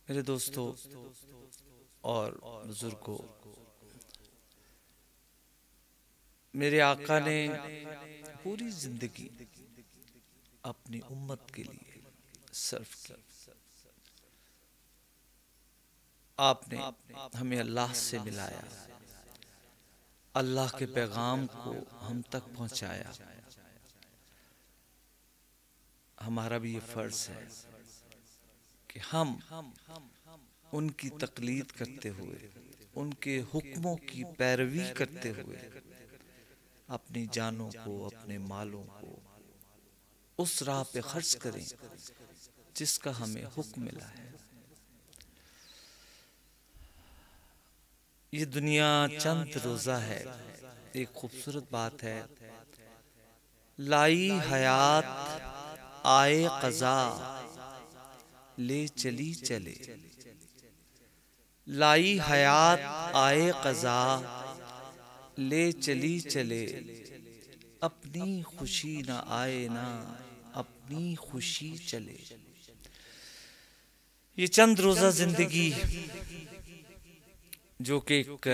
मेरे दोस्तों और बुजुर्गों, मेरे आका ने पूरी जिंदगी अपनी उम्मत के लिए सर्व की। आपने हमें अल्लाह से मिलाया, अल्लाह के पैगाम को हम तक पहुंचाया। हमारा भी ये फर्ज है कि हम उनकी तकलीद करते हुए, उनके हुक्मों की पैरवी करते हुए अपनी जानों को, अपने मालों को उस राह पे खर्च करें जिसका हमें हुक्म मिला है। ये दुनिया चंद रोजा है। एक खूबसूरत बात है, लाई हयात आए कज़ा ले चली चले। लाई हयात आए कज़ा ले चली चले, अपनी खुशी ना आए ना अपनी खुशी चले। ये चंद रोजा जिंदगी जो कि एक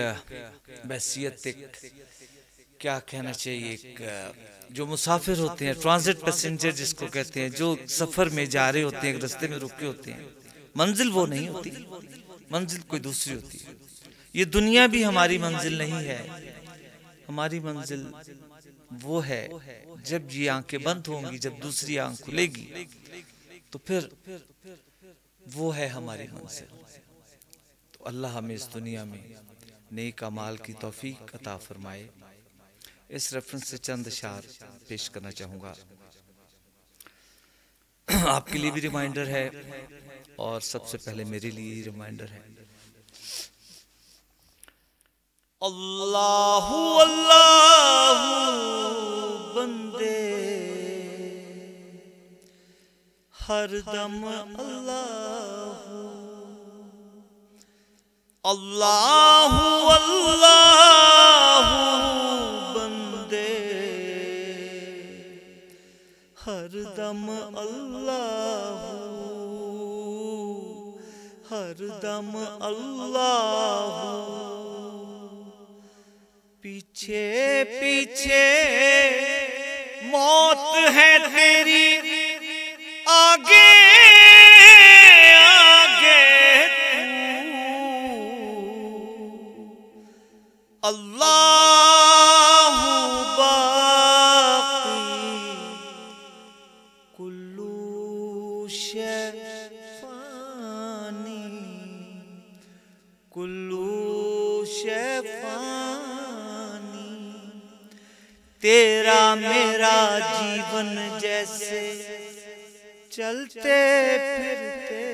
बहसियत, एक क्या कहना चाहिए, एक जो मुसाफिर होते हैं, ट्रांजिट पैसेंजर जिसको कहते हैं, जो सफर में जा रहे होते हैं, एक रास्ते में रुके होते हैं, मंजिल वो नहीं होती, मंजिल कोई दूसरी होती है। ये दुनिया भी हमारी मंजिल नहीं है। हमारी मंजिल वो है जब ये आंखें बंद होंगी, जब दूसरी आंख खुलेगी तो फिर वो है हमारी मंजिल। तो अल्लाह हमें इस दुनिया में नेक अमाल की तौफीक अता फरमाए। इस रेफरेंस से चंद अशार पेश करना चाहूँगा। आपके लिए भी रिमाइंडर है और सबसे पहले मेरे लिए ही रिमाइंडर है। अल्लाहु अल्लाहु बंदे हरदम अल्लाहु, अल्लाहु अल्लाहु बंदे हरदम अल्लाहु, हरदम अल्लाहु। पीछे पीछे मौत है तेरी, आगे आगे अल्लाहु बाक़ी कुल्लू शै फ़ानी, कुल्लू शै फ़ानी। तेरा मेरा जीवन जैसे चलते फिरते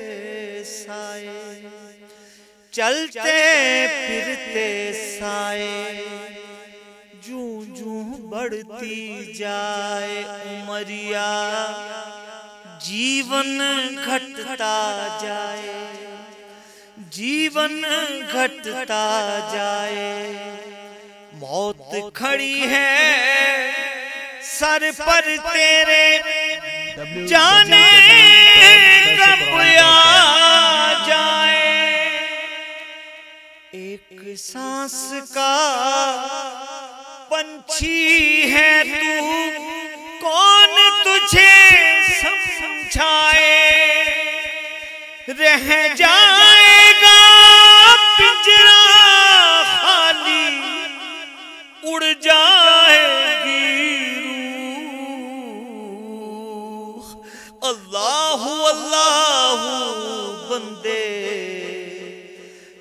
साए, चलते फिरते साए। जूं जूं बढ़ती जाए उमरिया, जीवन घटता जाए, जीवन घटता जाए। मौत खड़ी है सर पर तेरे, जाने कब आ जाए। एक सांस का पंछी है तू, कौन तुझे समझाए। रह जाएगा पिंजरा खाली, उड़ जाएगी रूह। अल्लाहु अल्लाहु बंदे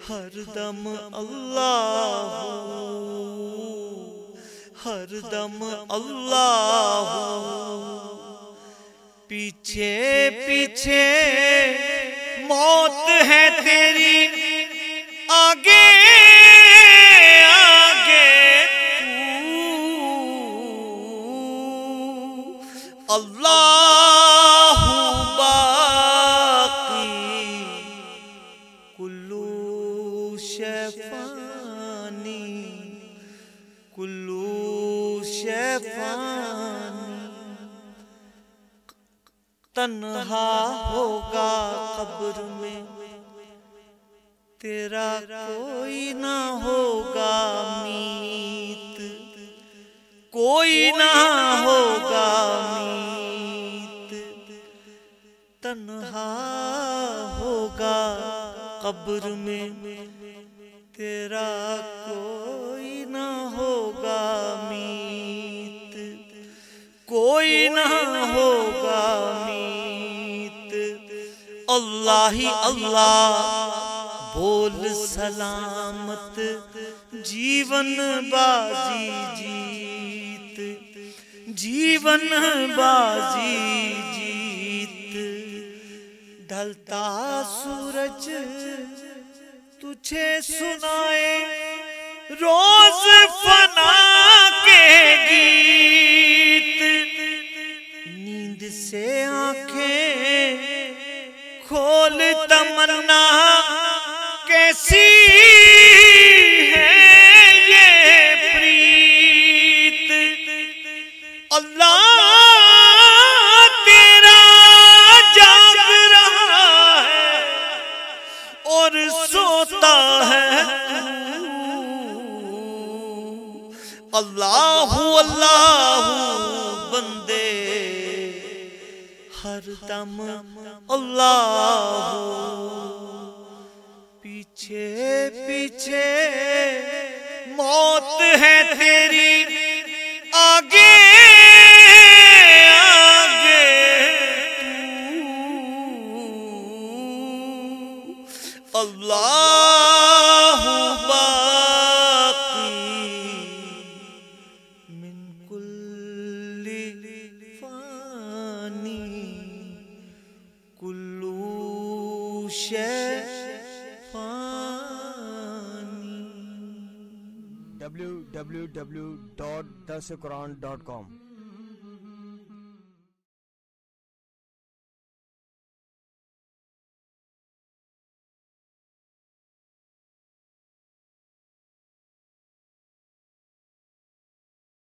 हरदम अल्लाहु, हरदम अल्लाहु। पीछे पीछे मौत है तेरी, आगे आगे तू। अल्लाहु बाक़ी कुल्लू शै फ़ानी, कुल्लू शै फ़ानी। तन्हा होगा कब्र में तेरा कोई ना होगा मीत, कोई ना होगा मीत, तन्हा होगा कब्र में, तेरा कोई ना होगा मीत, कोई ना होगा मीत। अल्लाह ही अल्लाह बोल सलामत, जीवन बाजी जीत, जीवन बाजी जीत। ढलता सूरज तुझे सुनाए रोज फना के गीत, नींद से आंखें खोल तमन्ना कैसी है ये प्रीत। अल्लाह तेरा जाग रहा है और सोता है तू। अल्लाहु अल्लाहु बंदे हर दम अल्लाहु, पीछे पीछे मौत है तेरी, आगे आगे तू। अल्लाहु बाकी मिन कुल्ली फानी, कुल्लू शै www.thesuquran.com